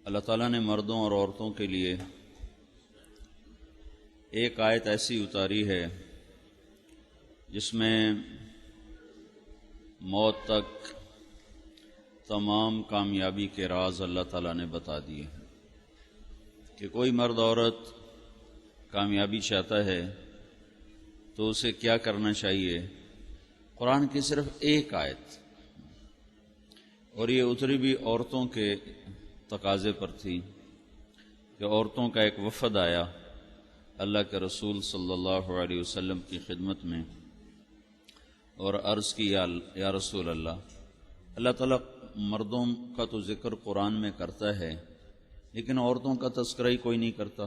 اللہ تعالیٰ نے مردوں اور عورتوں کے لیے ایک آیت ایسی اتاری ہے جس میں موت تک تمام کامیابی کے راز اللہ تعالیٰ نے بتا دیے ہیں کہ کوئی مرد عورت کامیابی چاہتا ہے تو اسے کیا کرنا چاہیے۔ قرآن کی صرف ایک آیت، اور یہ اتری بھی عورتوں کے تقاضے پر تھی کہ عورتوں کا ایک وفد آیا اللہ کے رسول صلی اللہ علیہ وسلم کی خدمت میں اور عرض کی یا رسول اللہ تعالیٰ مردوں کا تو ذکر قرآن میں کرتا ہے لیکن عورتوں کا تذکرہ ہی کوئی نہیں کرتا۔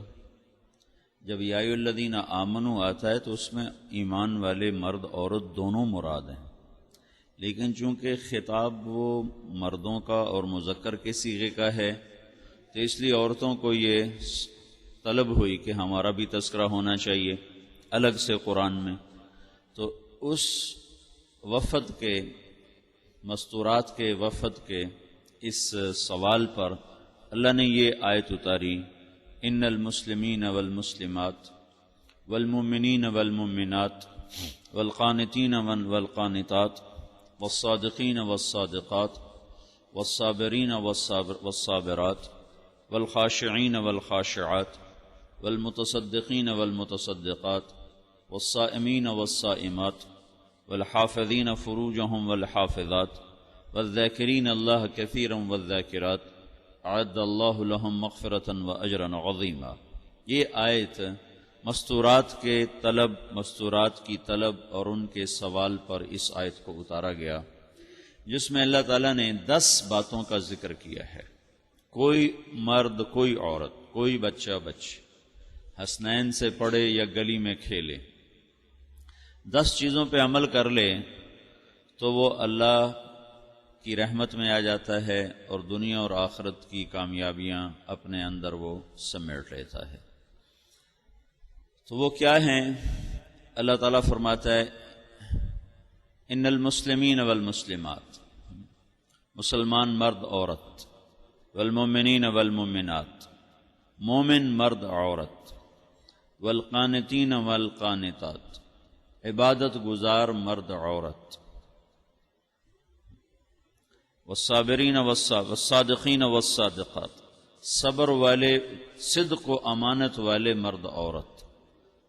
جب یا ایھا الذین آمنوا آتا ہے تو اس میں ایمان والے مرد عورت دونوں مراد ہیں، لیکن چونکہ خطاب وہ مردوں کا اور مذکر کے صیغے کا ہے تو اس لیے عورتوں کو یہ طلب ہوئی کہ ہمارا بھی تذکرہ ہونا چاہیے الگ سے قرآن میں۔ تو اس وفد کے مستورات کے وفد کے اس سوال پر اللہ نے یہ آیت اتاری، ان المسلمین والمسلمات والمؤمنین والمؤمنات والقانتین والقانتات والصادقین والصادقات والصابرین والصابرات والخاشعین والخاشعات والمتصدقین والمتصدقات والصائمین والصائمات والحافظین فروجہم والحافظات والذاکرین اللہ کثیرا والذاکرات اعد اللہ لہم مغفرۃ واجرا عظیما۔ یہ آیت مستورات کی طلب اور ان کے سوال پر اس آیت کو اتارا گیا، جس میں اللہ تعالیٰ نے 10 باتوں کا ذکر کیا ہے۔ کوئی مرد، کوئی عورت، کوئی بچہ بچی حسنین سے پڑھے یا گلی میں کھیلے، 10 چیزوں پہ عمل کر لے تو وہ اللہ کی رحمت میں آ جاتا ہے اور دنیا اور آخرت کی کامیابیاں اپنے اندر وہ سمیٹ لیتا ہے۔ تو وہ کیا ہیں؟ اللہ تعالیٰ فرماتا ہے ان المسلمین والمسلمات، مسلمان مرد عورت، والمؤمنین والمؤمنات، مومن مرد عورت، والقانتین والقانتات، عبادت گزار مرد عورت، والصابرین والصادقین والصادقات، صبر والے، صدق و امانت والے مرد عورت،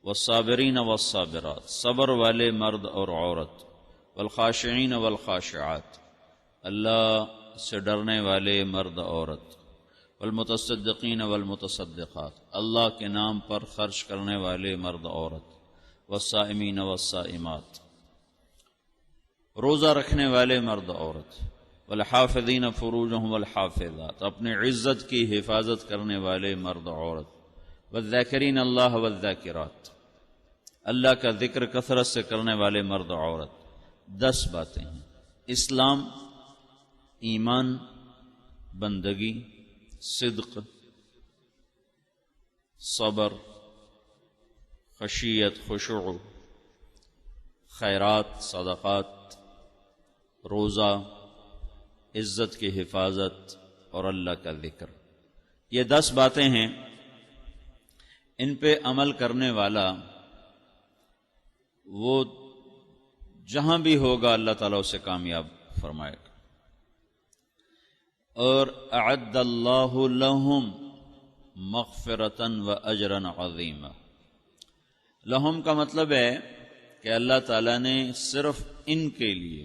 والصابرین والصابرات، صبر والے مرد اور عورت، والخاشعین والخاشعات، اللہ سے ڈرنے والے مرد عورت، والمتصدقین والمتصدقات، اللہ کے نام پر خرچ کرنے والے مرد عورت، والصائمین والصائمات، روزہ رکھنے والے مرد عورت، والحافظین فروجہم والحافظات، اپنے عزت کی حفاظت کرنے والے مرد عورت، والذاکرین اللہ والذاکرات، اللہ کا ذکر کثرت سے کرنے والے مرد عورت۔ 10 باتیں ہیں۔ اسلام، ایمان، بندگی، صدق، صبر، خشیت، خشوع، خیرات، صدقات، روزہ، عزت کی حفاظت اور اللہ کا ذکر، یہ 10 باتیں ہیں۔ ان پہ عمل کرنے والا وہ جہاں بھی ہوگا اللہ تعالیٰ اسے کامیاب فرمائے گا۔ اور اعد اللہ لہم مغفرۃ واجرا عظیما، لہم کا مطلب ہے کہ اللہ تعالیٰ نے صرف ان کے لیے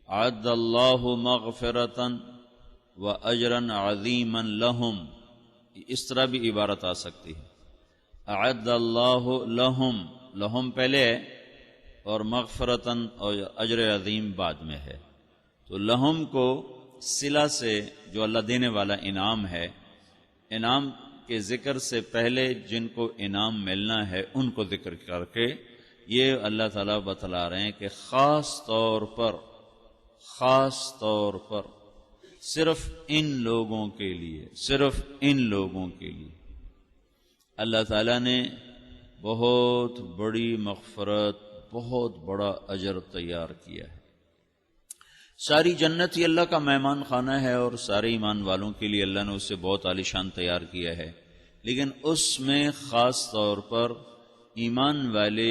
اعد اللہ مغفرۃ واجرا عظیما لہم، اس طرح بھی عبارت آ سکتی ہے، اعد اللہ لہم، لہم پہلے ہے اور مغفرتاً اور اجر عظیم بعد میں ہے، تو لہم کو صلہ سے جو اللہ دینے والا انعام ہے، انعام کے ذکر سے پہلے جن کو انعام ملنا ہے ان کو ذکر کر کے یہ اللہ تعالیٰ بتلا رہے ہیں کہ خاص طور پر صرف ان لوگوں کے لیے، صرف ان لوگوں کے لیے اللہ تعالیٰ نے بہت بڑی مغفرت، بہت بڑا اجر تیار کیا ہے۔ ساری جنت ہی اللہ کا مہمان خانہ ہے اور سارے ایمان والوں کے لیے اللہ نے اسے بہت عالیشان تیار کیا ہے، لیکن اس میں خاص طور پر ایمان والے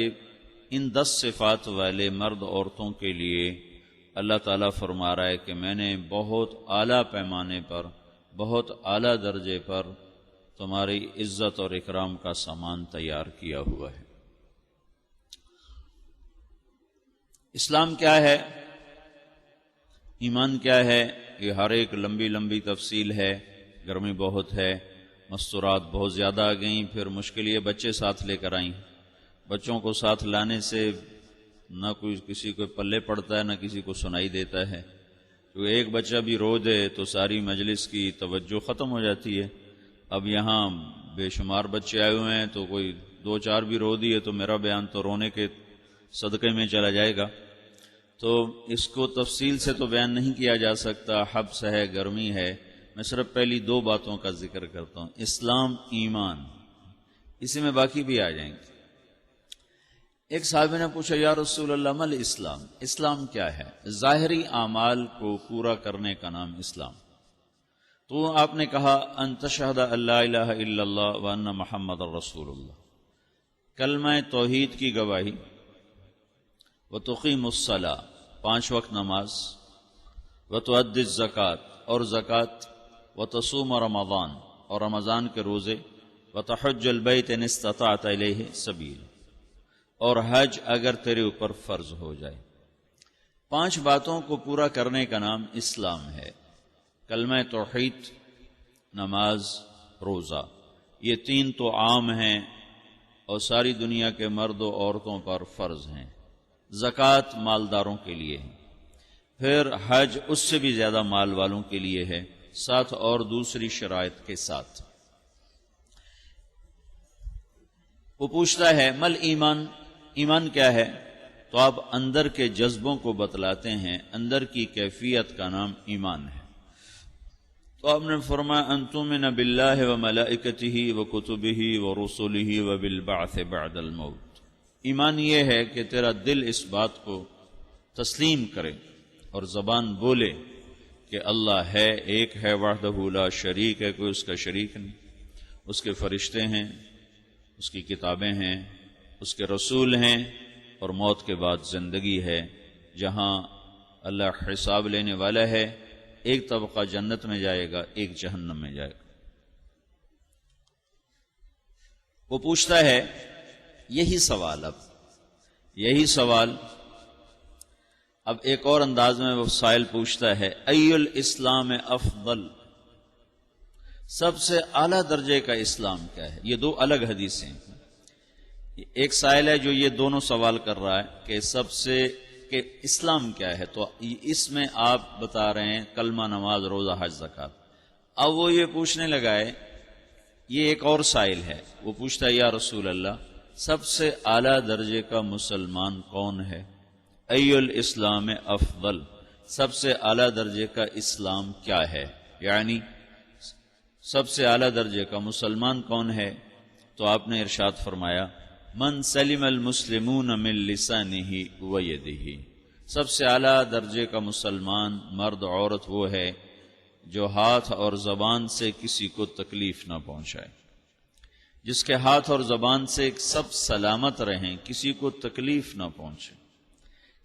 ان 10 صفات والے مرد عورتوں کے لیے اللہ تعالیٰ فرما رہا ہے کہ میں نے بہت اعلیٰ پیمانے پر، بہت اعلیٰ درجے پر تمہاری عزت اور اکرام کا سامان تیار کیا ہوا ہے۔ اسلام کیا ہے، ایمان کیا ہے، یہ ہر ایک لمبی لمبی تفصیل ہے۔ گرمی بہت ہے، مستورات بہت زیادہ آ گئیں، پھر مشکل یہ بچے ساتھ لے کر آئیں۔ بچوں کو ساتھ لانے سے نہ کوئی کسی کو پلے پڑتا ہے، نہ کسی کو سنائی دیتا ہے۔ تو ایک بچہ بھی رو دے تو ساری مجلس کی توجہ ختم ہو جاتی ہے۔ اب یہاں بے شمار بچے آئے ہوئے ہیں، تو کوئی 2-4 بھی رو دیے تو میرا بیان تو رونے کے صدقے میں چلا جائے گا۔ تو اس کو تفصیل سے تو بیان نہیں کیا جا سکتا، حبس ہے، گرمی ہے۔ میں صرف پہلی 2 باتوں کا ذکر کرتا ہوں، اسلام، ایمان، اسی میں باقی بھی آ جائیں گے۔ ایک صحابی نے پوچھا، یا رسول اللہ مل اسلام، اسلام کیا ہے؟ ظاہری اعمال کو پورا کرنے کا نام اسلام۔ تو آپ نے کہا، ان تشہد ان لا الہ الا اللہ وان محمد رسول اللہ، کلمہ توحید کی گواہی، وتقیم الصلاۃ، 5 وقت نماز، وتؤدی الزکوٰۃ، اور زکوٰۃ، وتصوم رمضان، اور رمضان کے روزے، وتحج البیت ان استطعت الیہ سبیل، اور حج اگر تیرے اوپر فرض ہو جائے۔ 5 باتوں کو پورا کرنے کا نام اسلام ہے۔ کلمہ توحید، نماز، روزہ، یہ 3 تو عام ہیں اور ساری دنیا کے مرد و عورتوں پر فرض ہیں۔ زکوٰۃ مالداروں کے لیے ہے، پھر حج اس سے بھی زیادہ مال والوں کے لیے ہے، ساتھ اور دوسری شرائط کے ساتھ۔ وہ پوچھتا ہے مل ایمان، ایمان کیا ہے؟ تو آپ اندر کے جذبوں کو بتلاتے ہیں، اندر کی کیفیت کا نام ایمان ہے۔ تو آپ نے فرمایا، ان تؤمن باللہ وملائکتہ وکتبہ ورسلہ وبالبعث بعد الموت۔ ایمان یہ ہے کہ تیرا دل اس بات کو تسلیم کرے اور زبان بولے کہ اللہ ہے، ایک ہے، وحدہ لا شریک ہے، کوئی اس کا شریک نہیں، اس کے فرشتے ہیں، اس کی کتابیں ہیں، اس کے رسول ہیں، اور موت کے بعد زندگی ہے جہاں اللہ حساب لینے والا ہے۔ ایک طبقہ جنت میں جائے گا، ایک جہنم میں جائے گا۔ وہ پوچھتا ہے یہی سوال، یہی سوال اب ایک اور انداز میں وہ سائل پوچھتا ہے، ای الاسلام افضل، سب سے اعلیٰ درجے کا اسلام کیا ہے؟ یہ 2 الگ حدیثیں ہیں۔ ایک سائل ہے جو یہ دونوں سوال کر رہا ہے کہ سب سے کہ اسلام کیا ہے، تو اس میں آپ بتا رہے ہیں کلمہ، نماز، روزہ، حج، زکوٰۃ۔ اب وہ یہ پوچھنے لگا ہے، یہ ایک اور سائل ہے، وہ پوچھتا ہے یا رسول اللہ سب سے اعلیٰ درجے کا مسلمان کون ہے؟ ای الاسلام افضل، سب سے اعلیٰ درجے کا اسلام کیا ہے، یعنی سب سے اعلیٰ درجے کا مسلمان کون ہے؟ تو آپ نے ارشاد فرمایا، من سلم المسلمون من لسانہ ویدہ، سب سے اعلیٰ درجے کا مسلمان مرد عورت وہ ہے جو ہاتھ اور زبان سے کسی کو تکلیف نہ پہنچائے، جس کے ہاتھ اور زبان سے سب سلامت رہیں، کسی کو تکلیف نہ پہنچے،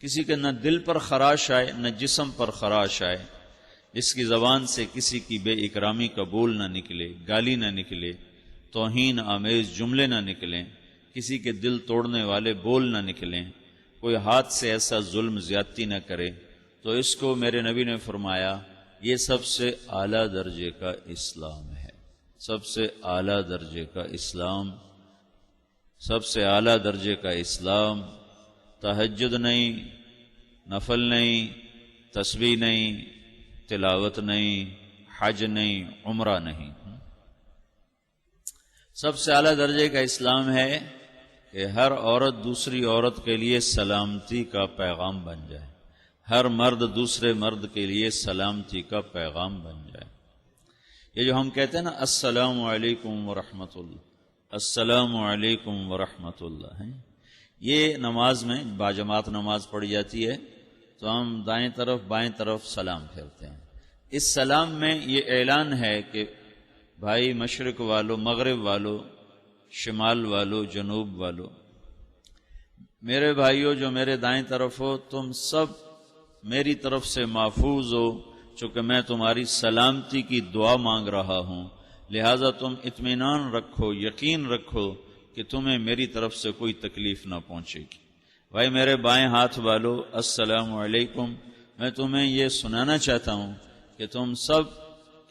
کسی کے نہ دل پر خراش آئے نہ جسم پر خراش آئے، جس کی زبان سے کسی کی بے اکرامی کا بول نہ نکلے، گالی نہ نکلے، توہین آمیز جملے نہ نکلیں، کسی کے دل توڑنے والے بول نہ نکلیں، کوئی ہاتھ سے ایسا ظلم زیادتی نہ کرے، تو اس کو میرے نبی نے فرمایا یہ سب سے اعلیٰ درجے کا اسلام ہے۔ سب سے اعلیٰ درجے کا اسلام، سب سے اعلیٰ درجے کا اسلام، تہجد نہیں، نفل نہیں، تسبیح نہیں، تلاوت نہیں، حج نہیں، عمرہ نہیں۔ سب سے اعلیٰ درجے کا اسلام ہے کہ ہر عورت دوسری عورت کے لیے سلامتی کا پیغام بن جائے، ہر مرد دوسرے مرد کے لیے سلامتی کا پیغام بن جائے۔ یہ جو ہم کہتے ہیں نا السلام علیکم ورحمۃ اللہ، السلام علیکم ورحمۃ اللہ، یہ نماز میں باجماعت نماز پڑھی جاتی ہے تو ہم دائیں طرف بائیں طرف سلام پھیرتے ہیں۔ اس سلام میں یہ اعلان ہے کہ بھائی مشرق والو، مغرب والو، شمال والو، جنوب والو، میرے بھائیو جو میرے دائیں طرف ہو، تم سب میری طرف سے محفوظ ہو، چونکہ میں تمہاری سلامتی کی دعا مانگ رہا ہوں، لہذا تم اطمینان رکھو، یقین رکھو کہ تمہیں میری طرف سے کوئی تکلیف نہ پہنچے گی۔ بھائی میرے بائیں ہاتھ والو، السلام علیکم، میں تمہیں یہ سنانا چاہتا ہوں کہ تم سب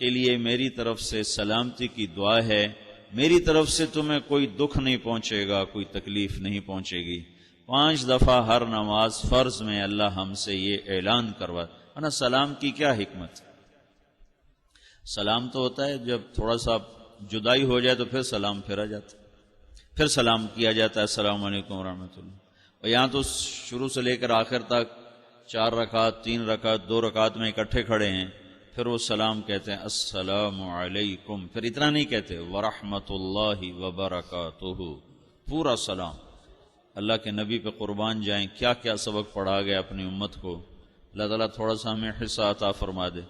کے لیے میری طرف سے سلامتی کی دعا ہے، میری طرف سے تمہیں کوئی دکھ نہیں پہنچے گا، کوئی تکلیف نہیں پہنچے گی۔ 5 دفعہ ہر نماز فرض میں اللہ ہم سے یہ اعلان کروا۔ ورنہ سلام کی کیا حکمت؟ سلام تو ہوتا ہے جب تھوڑا سا جدائی ہو جائے تو پھر سلام پھیرا جاتا ہے، پھر سلام کیا جاتا ہے، السلام علیکم ورحمۃ اللہ۔ اور یہاں تو شروع سے لے کر آخر تک 4 رکعت، 3 رکعت، 2 رکعت میں اکٹھے کھڑے ہیں، پھر وہ سلام کہتے ہیں السلام علیکم، پھر اتنا نہیں کہتے ورحمۃ اللہ وبرکاتہ، پورا سلام۔ اللہ کے نبی پہ قربان جائیں، کیا کیا سبق پڑھا گیا اپنی امت کو۔ اللہ تعالیٰ تھوڑا سا ہمیں حصہ عطا فرما دے۔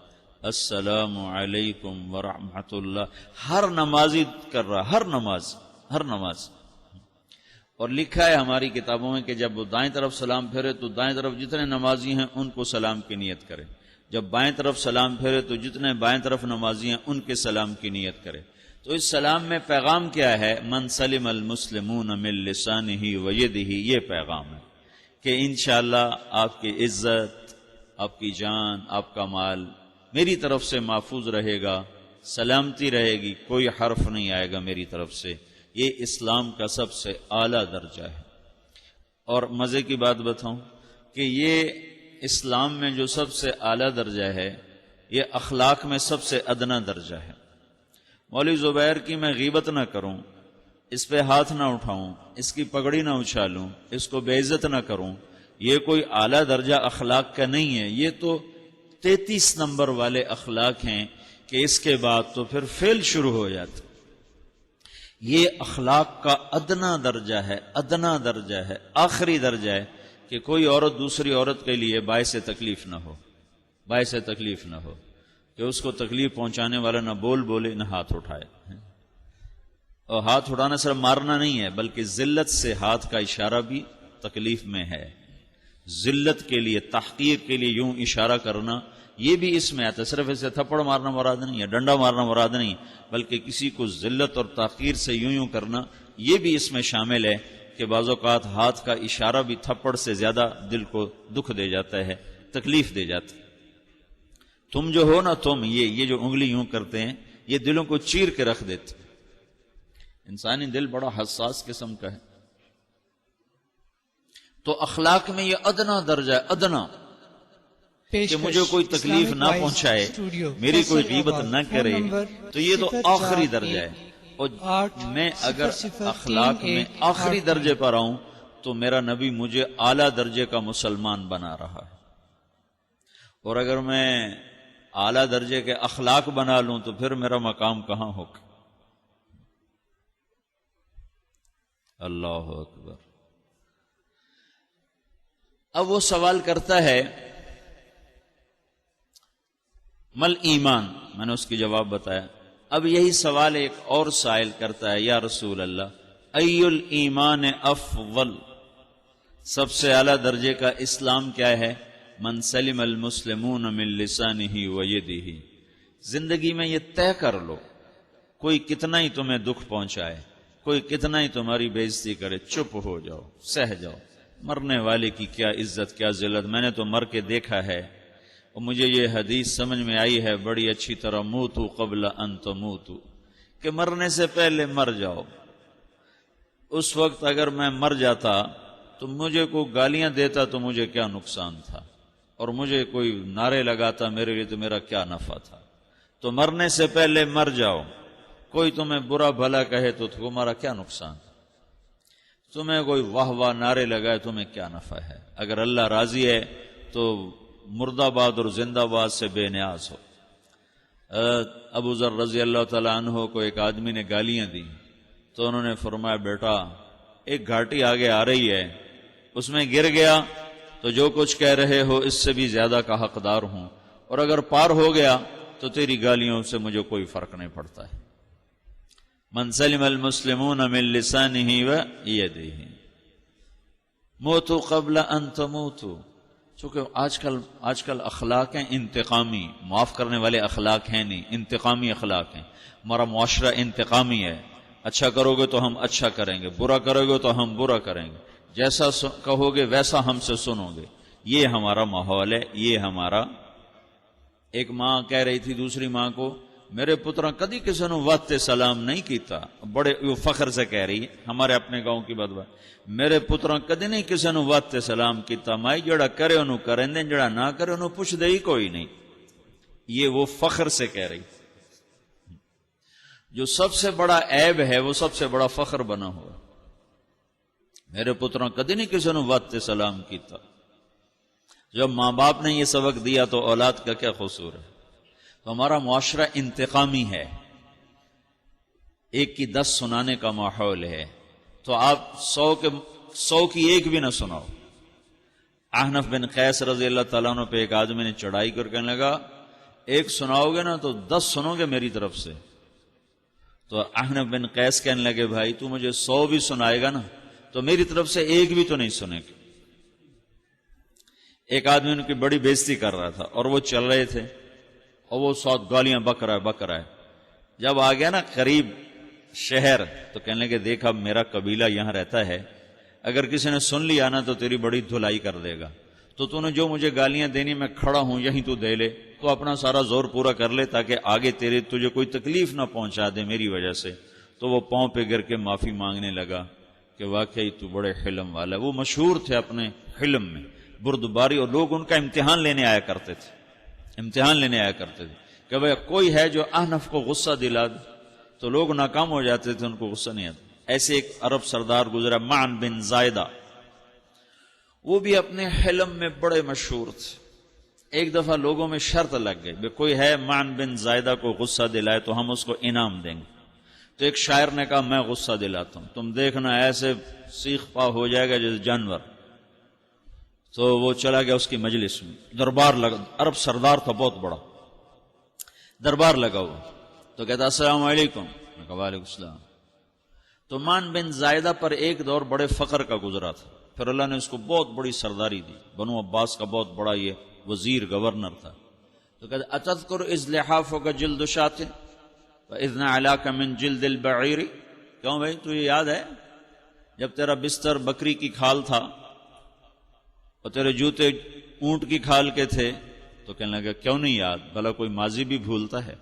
السلام علیکم ورحمۃ اللہ، ہر نمازی کر رہا، ہر نماز۔ اور لکھا ہے ہماری کتابوں میں کہ جب وہ دائیں طرف سلام پھیرے تو دائیں طرف جتنے نمازی ہیں ان کو سلام کی نیت کرے، جب بائیں طرف سلام پھیرے تو جتنے بائیں طرف نمازی ہیں ان کے سلام کی نیت کرے۔ تو اس سلام میں پیغام کیا ہے؟ من سلم المسلمون من لسانہ ویدہ، یہ پیغام ہے کہ انشاءاللہ آپ کی عزت، آپ کی جان، آپ کا مال میری طرف سے محفوظ رہے گا، سلامتی رہے گی، کوئی حرف نہیں آئے گا میری طرف سے۔ یہ اسلام کا سب سے اعلیٰ درجہ ہے۔ اور مزے کی بات بتاؤں کہ یہ اسلام میں جو سب سے اعلیٰ درجہ ہے، یہ اخلاق میں سب سے ادنا درجہ ہے۔ مولوی زبیر کی میں غیبت نہ کروں، اس پہ ہاتھ نہ اٹھاؤں، اس کی پگڑی نہ اچھالوں، اس کو بے عزت نہ کروں، یہ کوئی اعلیٰ درجہ اخلاق کا نہیں ہے۔ یہ تو 33 نمبر والے اخلاق ہیں کہ اس کے بعد تو پھر فعل شروع ہو جاتا۔ یہ اخلاق کا ادنا درجہ ہے، ادنا درجہ ہے، آخری درجہ ہے کہ کوئی عورت دوسری عورت کے لیے باعث تکلیف نہ ہو، باعث تکلیف نہ ہو، کہ اس کو تکلیف پہنچانے والا نہ بولے نہ ہاتھ اٹھائے۔ اور ہاتھ اٹھانا صرف مارنا نہیں ہے، بلکہ ذلت سے ہاتھ کا اشارہ بھی تکلیف میں ہے۔ ذلت کے لیے، تحقیر کے لیے یوں اشارہ کرنا، یہ بھی اس میں آتا ہے۔ صرف اسے تھپڑ مارنا مراد نہیں ہے، ڈنڈا مارنا مراد نہیں، بلکہ کسی کو ذلت اور تحقیر سے یوں کرنا، یہ بھی اس میں شامل ہے کہ بعض اوقات ہاتھ کا اشارہ بھی تھپڑ سے زیادہ دل کو دکھ دے جاتا ہے، تکلیف دے جاتا ہے۔ تم جو ہو نا، تم یہ جو انگلی یوں کرتے ہیں، یہ دلوں کو چیر کے رکھ دیتے۔ انسانی دل بڑا حساس قسم کا ہے۔ تو اخلاق میں یہ ادنا درجہ ہے، ادنا، کہ مجھے کوئی تکلیف نہ پہنچائے، میری کوئی غیبت نہ کرے، تو یہ تو آخری درجہ ہے۔ اور میں اگر اخلاق میں آخری درجے پر آؤں تو میرا نبی مجھے اعلیٰ درجے کا مسلمان بنا رہا ہے، اور اگر میں اعلیٰ درجے کے اخلاق بنا لوں تو پھر میرا مقام کہاں ہوگا؟ اللہ اکبر۔ اب وہ سوال کرتا ہے مل ایمان، میں نے اس کی جواب بتایا۔ اب یہی سوال ایک اور سائل کرتا ہے، یا رسول اللہ ای الایمان افضل، سب سے اعلیٰ درجے کا اسلام کیا ہے؟ من سلم المسلمون من لسانہ ویدہ۔ زندگی میں یہ طے کر لو، کوئی کتنا ہی تمہیں دکھ پہنچائے، کوئی کتنا ہی تمہاری بےعزتی کرے، چپ ہو جاؤ، سہ جاؤ۔ مرنے والے کی کیا عزت، کیا ذلت، میں نے تو مر کے دیکھا ہے، اور مجھے یہ حدیث سمجھ میں آئی ہے بڑی اچھی طرح، موتو قبل ان تموتو، کہ مرنے سے پہلے مر جاؤ۔ اس وقت اگر میں مر جاتا تو مجھے کوئی گالیاں دیتا تو مجھے کیا نقصان تھا، اور مجھے کوئی نعرے لگاتا میرے لیے تو میرا کیا نفع تھا۔ تو مرنے سے پہلے مر جاؤ، کوئی تمہیں برا بھلا کہے تو تمہارا کیا نقصان، تمہیں کوئی واہ واہ نعرے لگائے تمہیں کیا نفع ہے۔ اگر اللہ راضی ہے تو مرد آباد اور زندہ باد سے بے نیاز ہو۔ ابو ذر رضی اللہ تعالیٰ عنہ کو ایک آدمی نے گالیاں دی تو انہوں نے فرمایا بیٹا ایک گھاٹی آگے آ رہی ہے، اس میں گر گیا تو جو کچھ کہہ رہے ہو اس سے بھی زیادہ کا حقدار ہوں، اور اگر پار ہو گیا تو تیری گالیوں سے مجھے کوئی فرق نہیں پڑتا ہے۔ من سلم المسلمون من لسانہ و یدہ موتوا قبل ان تموتوا۔ چونکہ آج کل اخلاق ہیں انتقامی، معاف کرنے والے اخلاق ہیں نہیں، انتقامی اخلاق ہیں۔ ہمارا معاشرہ انتقامی ہے، اچھا کرو گے تو ہم اچھا کریں گے، برا کرو گے تو ہم برا کریں گے، جیسا کہو گے ویسا ہم سے سنو گے۔ یہ ہمارا ماحول ہے، یہ ہمارا۔ ایک ماں کہہ رہی تھی دوسری ماں کو، میرے پترا کدی کسی نے واسطے سلام نہیں کیتا، بڑے فخر سے کہہ رہی ہے، ہمارے اپنے گاؤں کی بات بات، میرے پترا کدی نہیں کسی نے واسطے سلام کیتا، مائی جڑا کرے انہوں کریں دیں، جڑا نہ کرے انہوں پوچھ دے ہی کوئی نہیں۔ یہ وہ فخر سے کہہ رہی تھی۔ جو سب سے بڑا عیب ہے وہ سب سے بڑا فخر بنا ہوا، میرے پترا کدی نہیں کسی نے واسطے سلام کیتا۔ جب ماں باپ نے یہ سبق دیا تو اولاد کا کیا قصور ہے؟ تو ہمارا معاشرہ انتقامی ہے، ایک کی 10 سنانے کا ماحول ہے، تو آپ 100 کی ایک بھی نہ سناؤ۔ احنف بن قیس رضی اللہ تعالیٰ عنہ پہ ایک آدمی نے چڑھائی کر کہنے لگا، ایک سناؤ گے نا تو 10 سنو گے میری طرف سے۔ تو احنف بن قیس کہنے لگے، بھائی تو مجھے 100 بھی سنائے گا نا تو میری طرف سے ایک بھی تو نہیں سنے گا۔ ایک آدمی ان کی بڑی بےزتی کر رہا تھا اور وہ چل رہے تھے اور وہ 100 گالیاں بک رہا ہے۔ جب آ گیا نا قریب شہر تو کہنے لگے، دیکھا میرا قبیلہ یہاں رہتا ہے، اگر کسی نے سن لیا نا تو تیری بڑی دھلائی کر دے گا، تو نے جو مجھے گالیاں دینی میں کھڑا ہوں یہیں تو دے لے، تو اپنا سارا زور پورا کر لے تاکہ آگے تجھے کوئی تکلیف نہ پہنچا دے میری وجہ سے۔ تو وہ پاؤں پہ گر کے معافی مانگنے لگا کہ واقعی تو بڑے حلم والا ہے۔ وہ مشہور تھے اپنے حلم میں، بردباری، اور لوگ ان کا امتحان لینے آیا کرتے تھے کہ بھئی کوئی ہے جو احنف کو غصہ دلا دے، تو لوگ ناکام ہو جاتے تھے، ان کو غصہ نہیں آتا۔ ایسے ایک عرب سردار گزرا معن بن زائدہ، وہ بھی اپنے حلم میں بڑے مشہور تھے۔ ایک دفعہ لوگوں میں شرط لگ گئی، کوئی ہے معن بن زائدہ کو غصہ دلائے تو ہم اس کو انعام دیں گے۔ تو ایک شاعر نے کہا، میں غصہ دلاتا ہوں، تم دیکھنا ایسے سیخ پا ہو جائے گا جیسے جانور۔ تو وہ چلا گیا اس کی مجلس میں، دربار لگا، عرب سردار تھا بہت بڑا، دربار لگا ہوا، تو کہتا السلام علیکم، میں کہا وعلیکم السلام۔ تو معن بن زائدہ پر ایک دور بڑے فقر کا گزرا تھا، پھر اللہ نے اس کو بہت بڑی سرداری دی، بنو عباس کا بہت بڑا یہ وزیر گورنر تھا۔ تو کہتا اتذکر اذ لحافک جلد شاۃ واذ نعلاک من جلد البعیر، کیوں بھائی تو یہ یاد ہے جب تیرا بستر بکری کی کھال تھا اور تیرے جوتے اونٹ کی کھال کے تھے؟ تو کہنے لگا کیوں نہیں یاد، بھلا کوئی ماضی بھی بھولتا ہے؟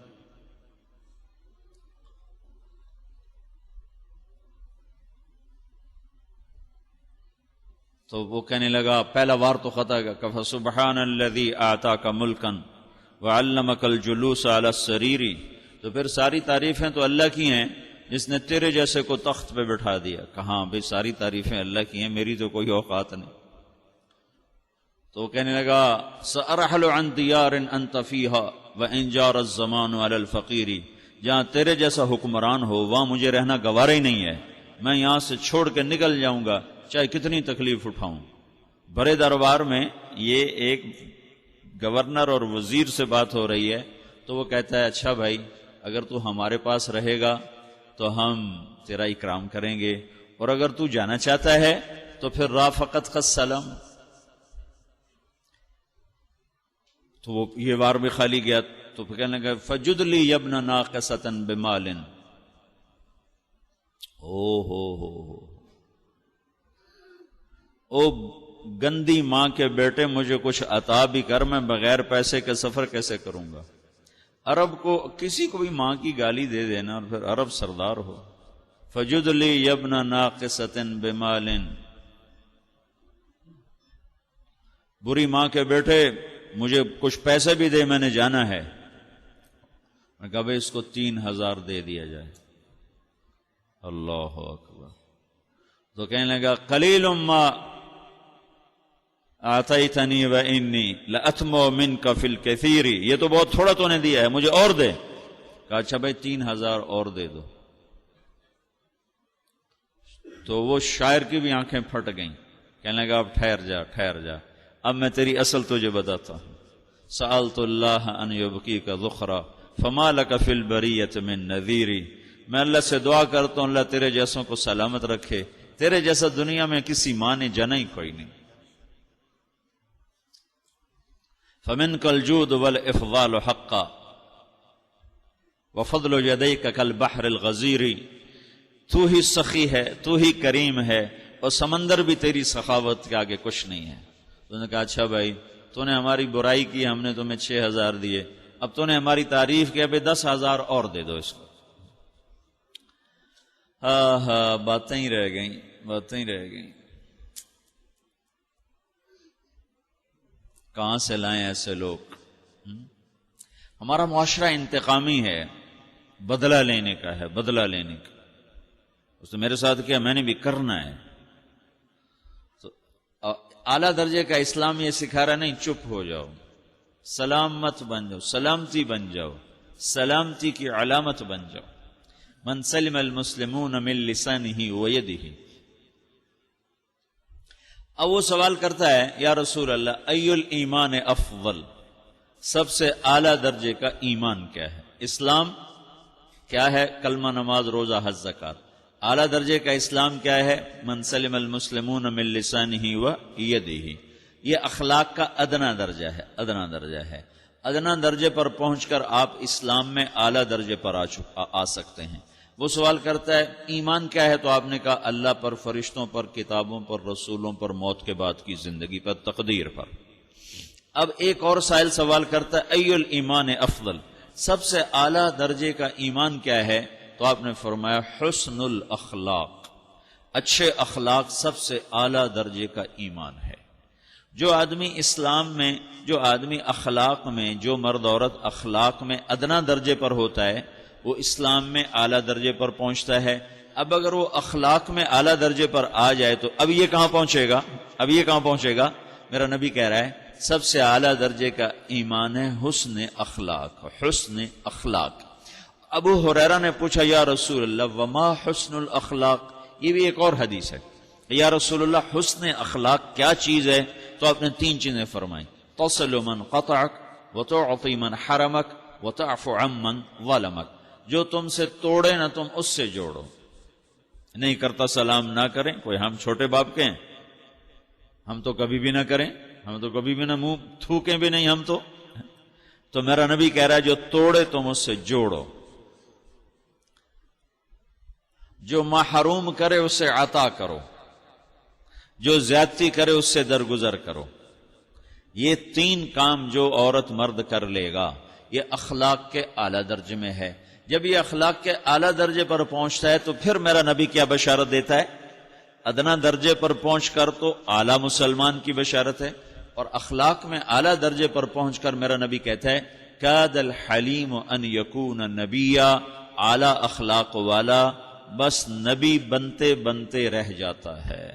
تو وہ کہنے لگا پہلا وار تو خطا گا، فسبحان الذی آتاک ملکا وعلمک الجلوس علی السریر، تو پھر ساری تعریفیں تو اللہ کی ہیں جس نے تیرے جیسے کو تخت پہ بٹھا دیا۔ کہاں بھئی ساری تعریفیں اللہ کی ہیں، میری تو کوئی اوقات نہیں۔ تو وہ کہنے لگا سأرحل عن دیار انت فیہا وان جار الزمان علی الفقیر، جہاں تیرے جیسا حکمران ہو وہاں مجھے رہنا گوارا ہی نہیں ہے، میں یہاں سے چھوڑ کے نکل جاؤں گا چاہے کتنی تکلیف اٹھاؤں۔ بڑے دربار میں یہ ایک گورنر اور وزیر سے بات ہو رہی ہے، تو وہ کہتا ہے اچھا بھائی اگر تو ہمارے پاس رہے گا تو ہم تیرا اکرام کریں گے، اور اگر تو جانا چاہتا ہے تو پھر رافقت کا سلام۔ تو وہ یہ وار بھی خالی گیا، تو پھر کہنے لگا فجد لی یبن ناقصۃ بمال، او گندی ماں کے بیٹے مجھے کچھ عطا بھی کر، میں بغیر پیسے کے سفر کیسے کروں گا؟ عرب کو کسی کو بھی ماں کی گالی دے دینا، اور پھر عرب سردار ہو۔ فجد لی یبن ناقصۃ بمال، بری ماں کے بیٹے مجھے کچھ پیسے بھی دے، میں نے جانا ہے۔ میں کہا بھائی اس کو 3000 دے دیا جائے۔ اللہ اکبر۔ تو کہنے لگا قلیل ما آتیتنی وانی لأطمع منک فی الکثیر، یہ تو بہت تھوڑا تو نے دیا ہے، مجھے اور دے۔ کہا اچھا بھائی 3000 اور دے دو۔ تو وہ شاعر کی بھی آنکھیں پھٹ گئیں، کہنے لگا اب ٹھہر جا ٹھہر جا، اب میں تیری اصل تجھے بتاتا ہوں. سألت اللہ ان یبقیک ذخرا فما لک فی البریۃ من نذیری. میں اللہ سے دعا کرتا ہوں اللہ تیرے جیسوں کو سلامت رکھے، تیرے جیسا دنیا میں کسی ماں نے جنا ہی کوئی نہیں. فمنک الجود والافضال حقا وفضل یدیک کالبحر الغزیر. تو ہی سخی ہے، تو ہی کریم ہے، اور سمندر بھی تیری سخاوت کے آگے کچھ نہیں ہے. تو نے کہا اچھا بھائی، تو نے ہماری برائی کی، ہم نے تمہیں 6,000 دیے، اب تو نے ہماری تعریف کی، ابھی 10,000 اور دے دو اس کو. ہاں باتیں ہی رہ گئیں، باتیں ہی رہ گئیں. کہاں سے لائیں ایسے لوگ؟ ہمارا معاشرہ انتقامی ہے، بدلہ لینے کا ہے، بدلہ لینے کا. اس نے میرے ساتھ کیا، میں نے بھی کرنا ہے. تو اعلیٰ درجے کا اسلام یہ سکھا رہا نہیں چپ ہو جاؤ، سلام مت بن جاؤ، سلامتی بن جاؤ، سلامتی کی علامت بن جاؤ. من سلم المسلمون من لسانہ ویدہ. اب وہ سوال کرتا ہے یا رسول اللہ ای الایمان افضل، سب سے اعلیٰ درجے کا ایمان کیا ہے؟ اسلام کیا ہے؟ کلمہ، نماز، روزہ، حج، زکوٰۃ. اعلیٰ درجے کا اسلام کیا ہے؟ من سلم المسلمون من لسانہ ویدہ. یہ اخلاق کا ادنا درجہ ہے، ادنا درجہ ہے. ادنا درجے پر پہنچ کر آپ اسلام میں اعلیٰ درجے پر آ سکتے ہیں. وہ سوال کرتا ہے ایمان کیا ہے؟ تو آپ نے کہا اللہ پر، فرشتوں پر، کتابوں پر، رسولوں پر، موت کے بعد کی زندگی پر، تقدیر پر. اب ایک اور سائل سوال کرتا ہے ای الایمان افضل، سب سے اعلیٰ درجے کا ایمان کیا ہے؟ تو آپ نے فرمایا حسن الاخلاق، اچھے اخلاق سب سے اعلیٰ درجے کا ایمان ہے. جو آدمی اسلام میں، جو آدمی اخلاق میں، جو مرد عورت اخلاق میں ادنا درجے پر ہوتا ہے، وہ اسلام میں اعلیٰ درجے پر پہنچتا ہے. اب اگر وہ اخلاق میں اعلیٰ درجے پر آ جائے تو اب یہ کہاں پہنچے گا؟ اب یہ کہاں پہنچے گا؟ میرا نبی کہہ رہا ہے سب سے اعلیٰ درجے کا ایمان ہے حسن اخلاق، حسن اخلاق. ابو ہریرہ نے پوچھا یا رسول اللہ وما حسن الاخلاق. یہ بھی ایک اور حدیث ہے. یا رسول اللہ حسن اخلاق کیا چیز ہے؟ تو آپ نے 3 چیزیں فرمائیں، تصل من قطعک وتعطی من حرمک وتعفو عمن ظلمک. جو تم سے توڑے نہ تم اس سے جوڑو. نہیں کرتا سلام نہ کریں. کوئی ہم چھوٹے باپ کے ہیں؟ ہم تو کبھی بھی نہ کریں، ہم تو کبھی بھی نہ منہ تھوکیں بھی نہیں ہم تو میرا نبی کہہ رہا ہے جو توڑے تم اس سے جوڑو. جو محروم کرے اسے عطا کرو، جو زیادتی کرے اس سے درگزر کرو. یہ 3 کام جو عورت مرد کر لے گا یہ اخلاق کے اعلیٰ درجے میں ہے. جب یہ اخلاق کے اعلیٰ درجے پر پہنچتا ہے تو پھر میرا نبی کیا بشارت دیتا ہے؟ ادنا درجے پر پہنچ کر تو اعلیٰ مسلمان کی بشارت ہے، اور اخلاق میں اعلیٰ درجے پر پہنچ کر میرا نبی کہتا ہے کاد الحلیم ان یکون نبیا. اعلیٰ اخلاق والا بس نبی بنتے بنتے رہ جاتا ہے.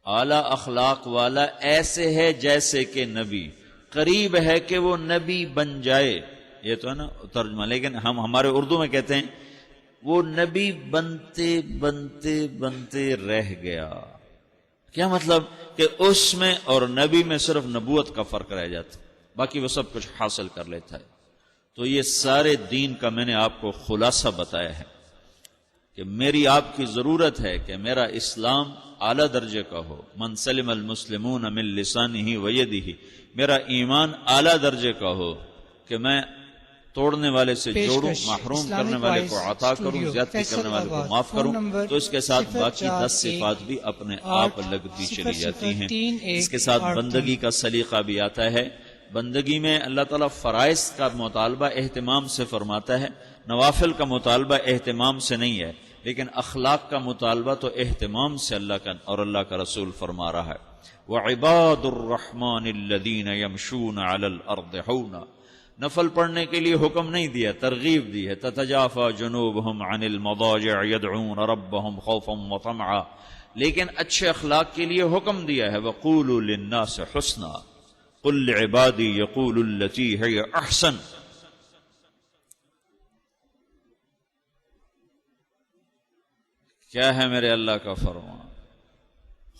اعلیٰ اخلاق والا ایسے ہے جیسے کہ نبی، قریب ہے کہ وہ نبی بن جائے. یہ تو ہے نا ترجمہ، لیکن ہم ہمارے اردو میں کہتے ہیں وہ نبی بنتے بنتے بنتے رہ گیا. کیا مطلب؟ کہ اس میں اور نبی میں صرف نبوت کا فرق رہ جاتا، باقی وہ سب کچھ حاصل کر لیتا ہے. تو یہ سارے دین کا میں نے آپ کو خلاصہ بتایا ہے کہ میری آپ کی ضرورت ہے کہ میرا اسلام اعلیٰ درجے کا ہو. من سلم المسلمون من لسانہ ویدہ. میرا ایمان اعلیٰ درجے کا ہو کہ میں توڑنے والے سے جوڑوں، محروم کرنے والے کو عطا کروں، زیادتی کرنے والے کو معاف کروں. تو اس کے ساتھ باقی 10 صفات بھی اپنے آپ لگتی چلی جاتی ہیں. اس کے ساتھ بندگی کا سلیقہ بھی آتا ہے. بندگی میں اللہ تعالیٰ فرائض کا مطالبہ اہتمام سے فرماتا ہے، نوافل کا مطالبہ اہتمام سے نہیں ہے، لیکن اخلاق کا مطالبہ تو اہتمام سے اللہ کا اور اللہ کا رسول فرما رہا ہے. وَعِبَادُ الرَّحْمَنِ الَّذِينَ يَمْشُونَ عَلَى الْأَرْضِ حَوْنًا. نفل پڑھنے کے لیے حکم نہیں دیا، ترغیب دی ہے. تتجافى جنوبهم عن المضاجع يدعون ربهم خوفا وطمعا. لیکن اچھے اخلاق کے لیے حکم دیا ہے وقولوا للناس حسنا قل لعبادی يقولوا التي هي احسن. کیا ہے میرے اللہ کا فرمان؟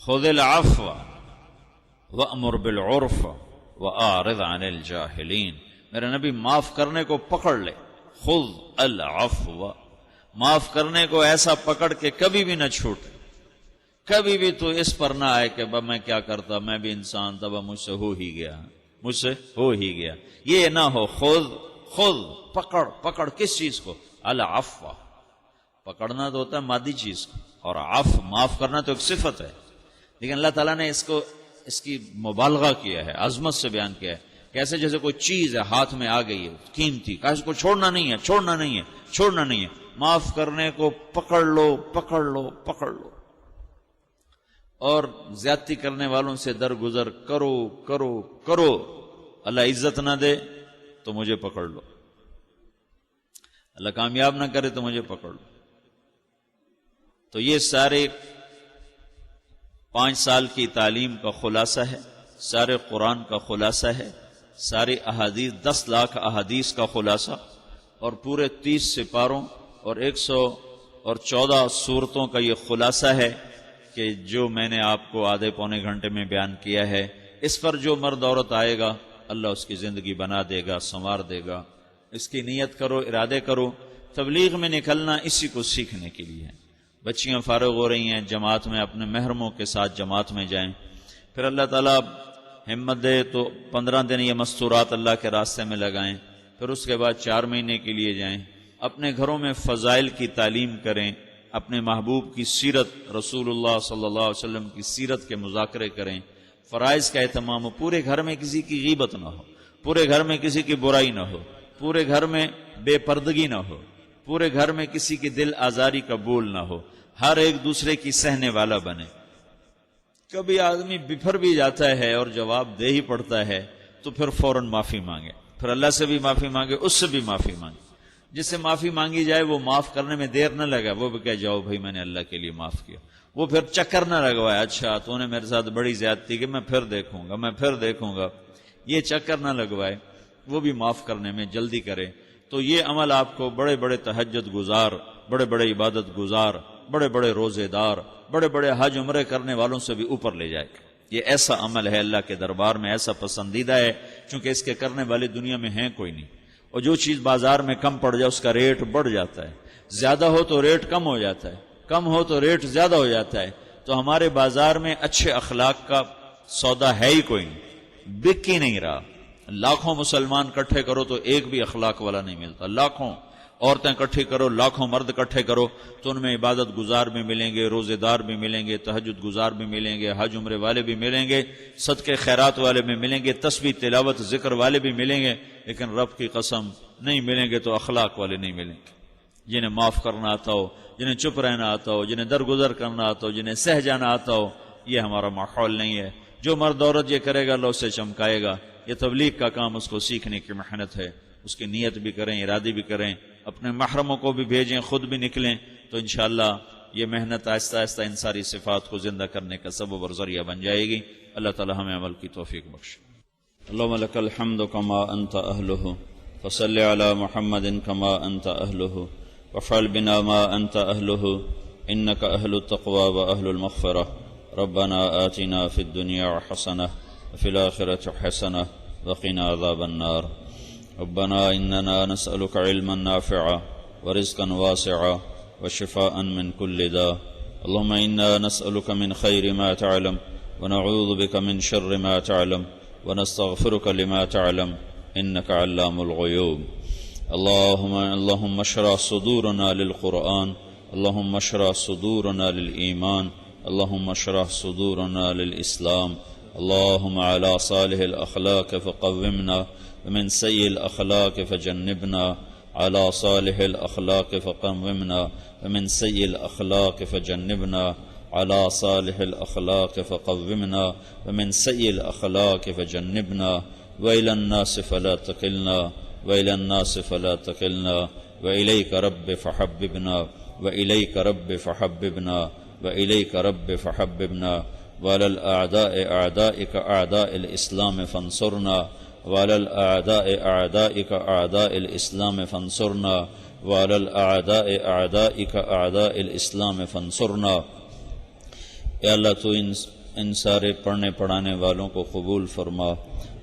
خذ العفو وَأْمُرْ بِالْعُرْفِ وَأَعْرِضْ عَنِ الْجَاهِلِينَ، میرے نبی معاف کرنے کو پکڑ لے، خُذْ الْعَفْوَ، معاف کرنے کو ایسا پکڑ کے کبھی بھی نہ چھوٹے، کبھی بھی تو اس پر نہ آئے کہ میں کیا کرتا، میں بھی انسان تھا، مجھ سے ہو ہی گیا، مجھ سے ہو ہی گیا، یہ نہ ہو۔ خود پکڑ کس چیز کو؟ العفو، پکڑنا تو ہوتا ہے مادی چیز کو، اور عفو معاف کرنا تو ایک صفت ہے، لیکن اللہ تعالیٰ نے اس کی مبالغہ کیا ہے، عظمت سے بیان کیا ہے، کیسے جیسے کوئی چیز ہے ہاتھ میں آ گئی ہے قیمتی، کہ اس کو چھوڑنا نہیں ہے، معاف کرنے کو پکڑ لو، اور زیادتی کرنے والوں سے درگزر کرو، اللہ عزت نہ دے تو مجھے پکڑ لو، اللہ کامیاب نہ کرے تو مجھے پکڑ لو۔ تو یہ سارے 5 سال کی تعلیم کا خلاصہ ہے، سارے قرآن کا خلاصہ ہے، ساری احادیث 10 لاکھ احادیث کا خلاصہ، اور پورے 30 سپاروں اور 114 سورتوں کا یہ خلاصہ ہے کہ جو میں نے آپ کو آدھے پونے گھنٹے میں بیان کیا ہے۔ اس پر جو مرد عورت آئے گا اللہ اس کی زندگی بنا دے گا، سنوار دے گا۔ اس کی نیت کرو، ارادے کرو۔ تبلیغ میں نکلنا اسی کو سیکھنے کے لیے ہے۔ بچیاں فارغ ہو رہی ہیں، جماعت میں اپنے محرموں کے ساتھ جماعت میں جائیں، پھر اللہ تعالیٰ ہمت دے تو 15 دن یہ مستورات اللہ کے راستے میں لگائیں، پھر اس کے بعد 4 مہینے کے لیے جائیں، اپنے گھروں میں فضائل کی تعلیم کریں، اپنے محبوب کی سیرت، رسول اللہ صلی اللہ علیہ وسلم کی سیرت کے مذاکرے کریں، فرائض کا اہتمام ہو، پورے گھر میں کسی کی غیبت نہ ہو، پورے گھر میں کسی کی برائی نہ ہو، پورے گھر میں بے پردگی نہ ہو، پورے گھر میں کسی کی دل آزاری کا بول نہ ہو، ہر ایک دوسرے کی سہنے والا بنے۔ کبھی آدمی بفر بھی جاتا ہے اور جواب دے ہی پڑتا ہے تو پھر فوراً معافی مانگے، پھر اللہ سے بھی معافی مانگے، اس سے بھی معافی مانگے۔ جس سے معافی مانگی جائے وہ معاف کرنے میں دیر نہ لگا، وہ بھی کہہ جاؤ بھائی میں نے اللہ کے لیے معاف کیا، وہ پھر چکر نہ لگوائے، اچھا تو نے میرے ساتھ بڑی زیادتی کی، میں پھر دیکھوں گا، یہ چکر نہ لگوائے، وہ بھی معاف کرنے میں جلدی کرے۔ تو یہ عمل آپ کو بڑے بڑے تہجد گزار، بڑے بڑے عبادت گزار، بڑے بڑے روزے دار، بڑے بڑے حج عمرے کرنے والوں سے بھی اوپر لے جائے۔ یہ ایسا عمل ہے اللہ کے دربار میں، ایسا پسندیدہ ہے، چونکہ اس کے کرنے والے دنیا میں ہیں کوئی نہیں۔ اور جو چیز بازار میں کم پڑ جائے اس کا ریٹ بڑھ جاتا ہے، زیادہ ہو تو ریٹ کم ہو جاتا ہے، کم ہو تو ریٹ زیادہ ہو جاتا ہے۔ تو ہمارے بازار میں اچھے اخلاق کا سودا ہے ہی کوئی نہیں، بک ہی نہیں رہا۔ لاکھوں مسلمان اکٹھے کرو تو ایک بھی اخلاق والا نہیں ملتا، لاکھوں عورتیں اکٹھی کرو، لاکھوں مرد اکٹھے کرو تو ان میں عبادت گزار بھی ملیں گے، روزے دار بھی ملیں گے، تہجد گزار بھی ملیں گے، حج عمرے والے بھی ملیں گے، صدقے خیرات والے بھی ملیں گے، تسبیح تلاوت ذکر والے بھی ملیں گے، لیکن رب کی قسم نہیں ملیں گے تو اخلاق والے نہیں ملیں گے۔ جنہیں معاف کرنا آتا ہو، جنہیں چپ رہنا آتا ہو، جنہیں درگزر کرنا آتا ہو، جنہیں سہ جانا آتا ہو، یہ ہمارا ماحول نہیں ہے۔ جو مرد عورت یہ کرے گا اللہ اسے چمکائے گا۔ یہ تبلیغ کا کام اس کو سیکھنے کی محنت ہے، اس کی نیت بھی کریں، ارادے بھی کریں، اپنے محرموں کو بھی بھیجیں، خود بھی نکلیں، تو انشاءاللہ یہ محنت آہستہ آہستہ ان ساری صفات کو زندہ کرنے کا سبب اور ذریعہ بن جائے گی۔ اللہ تعالی ہمیں عمل کی توفیق بخشے۔ اللہم لک الحمد کما انت اہلہ فصل علی محمد کما انت اہلہ وفعل بنا ما انت اہلہ انک اہل التقوی و اہل المغفرہ۔ ربنا آتنا فی الدنیا حسنہ وفی الآخرة حسنہ وقنا عذاب النار۔ ربنا إننا نسألك علما نافعا ورزقا واسعا وشفاء من كل داء۔ اللهم إنا نسألك من خير ما تعلم ونعوذ بك من شر ما تعلم ونستغفرك لما تعلم إنك علام الغيوب۔ اللهم اشرح صدورنا للقرآن، اللهم اشرح صدورنا للإيمان، اللهم اشرح صدورنا للإسلام۔ اللهم على صالح الأخلاق فقومنا ومن سيء الأخلاق فجنبنا، على صالح الأخلاق فقومنا ومن سيء الأخلاق فجنبنا، على صالح الأخلاق فقومنا ومن سيء الأخلاق فجنبنا، وإلى الناس فلا تكلنا، وإلى الناس فلا تكلنا، وإليك رب فحببنا، وإليك رب فحببنا، وإليك رب فحببنا، وعلى الأعداء أعدائك أعداء الإسلام فانصرنا، وعلى الأعداء أعدائك أعداء الإسلام فانصرنا، وعلى الأعداء أعدائك أعداء الإسلام فانصرنا۔ اے اللہ تو ان ان سارے پڑھنے پڑھانے والوں کو قبول فرما،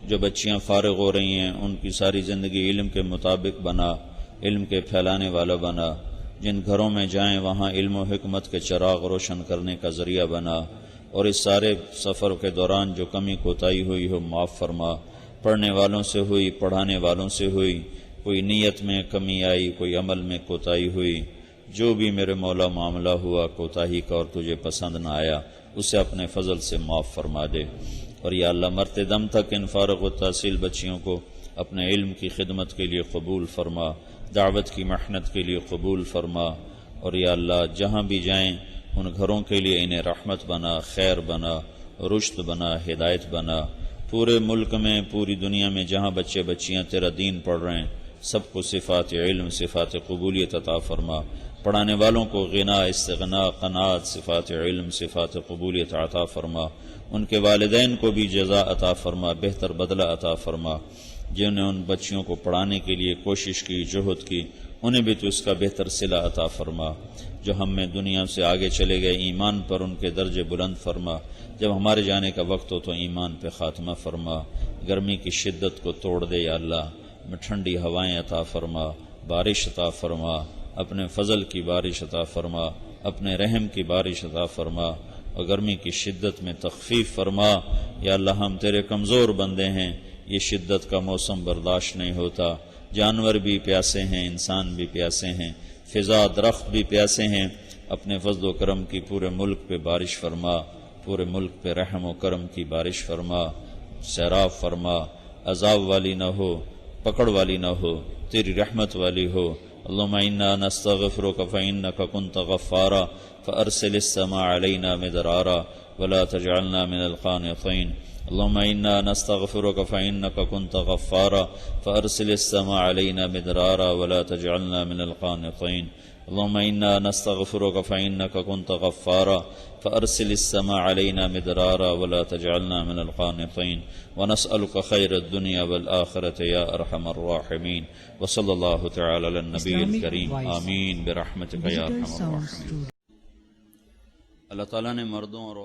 جو بچیاں فارغ ہو رہی ہیں ان کی ساری زندگی علم کے مطابق بنا، علم کے پھیلانے والا بنا، جن گھروں میں جائیں وہاں علم و حکمت کے چراغ روشن کرنے کا ذریعہ بنا، اور اس سارے سفر کے دوران جو کمی کوتاہی ہوئی ہو معاف فرما، پڑھنے والوں سے ہوئی، پڑھانے والوں سے ہوئی، کوئی نیت میں کمی آئی، کوئی عمل میں کوتاہی ہوئی، جو بھی میرے مولا معاملہ ہوا کوتاہی کا اور تجھے پسند نہ آیا، اسے اپنے فضل سے معاف فرما دے۔ اور یا اللہ مرتے دم تک ان فارغ التحصیل بچیوں کو اپنے علم کی خدمت کے لیے قبول فرما، دعوت کی محنت کے لیے قبول فرما، اور یا اللہ جہاں بھی جائیں ان گھروں کے لیے انہیں رحمت بنا، خیر بنا، رشد بنا، ہدایت بنا۔ پورے ملک میں، پوری دنیا میں جہاں بچے بچیاں تیرا دین پڑھ رہے ہیں سب کو صفات علم، صفات قبولیت عطا فرما، پڑھانے والوں کو غنا، استغنا، قناعت، صفات علم، صفات قبولیت عطا فرما، ان کے والدین کو بھی جزا عطا فرما، بہتر بدلہ عطا فرما، جنہوں نے ان بچیوں کو پڑھانے کے لیے کوشش کی، جہد کی، انہیں بھی تو اس کا بہتر صلہ عطا فرما۔ جو ہم میں دنیا سے آگے چلے گئے ایمان پر ان کے درجے بلند فرما، جب ہمارے جانے کا وقت ہو تو ایمان پہ خاتمہ فرما، گرمی کی شدت کو توڑ دے یا اللہ، ٹھنڈی ہوائیں عطا فرما، بارش عطا فرما، اپنے فضل کی بارش عطا فرما، اپنے رحم کی بارش عطا فرما، اور گرمی کی شدت میں تخفیف فرما۔ یا اللہ ہم تیرے کمزور بندے ہیں، یہ شدت کا موسم برداشت نہیں ہوتا، جانور بھی پیاسے ہیں، انسان بھی پیاسے ہیں، فضا درخت بھی پیاسے ہیں، اپنے فضل و کرم کی پورے ملک پہ بارش فرما، پورے ملک پہ رحم و کرم کی بارش فرما، سیراب فرما، عذاب والی نہ ہو، پکڑ والی نہ ہو، تیری رحمت والی ہو۔ اللہم انا نستغفرک فإنک کنت غفارا فأرسل السماء علینا مدرارا ولا تجعلنا من القانطین۔ اللہم انا نستغفرک فإنک کنت غفارا فأرسل السماء علینا مدرارا ولا تجعلنا من القانطین۔ اللہم انا نستغفرک فإنک کنت غفارا فأرسل السماء علینا مدرارا ولا تجعلنا من القانطین، ونسألک خیر الدنیا والآخرة یا ارحم الراحمین، وصلی اللہ تعالی علی النبی الکریم، آمین برحمتک یا ارحم الراحمین۔ اللہ تعالیٰ نے مردوں اور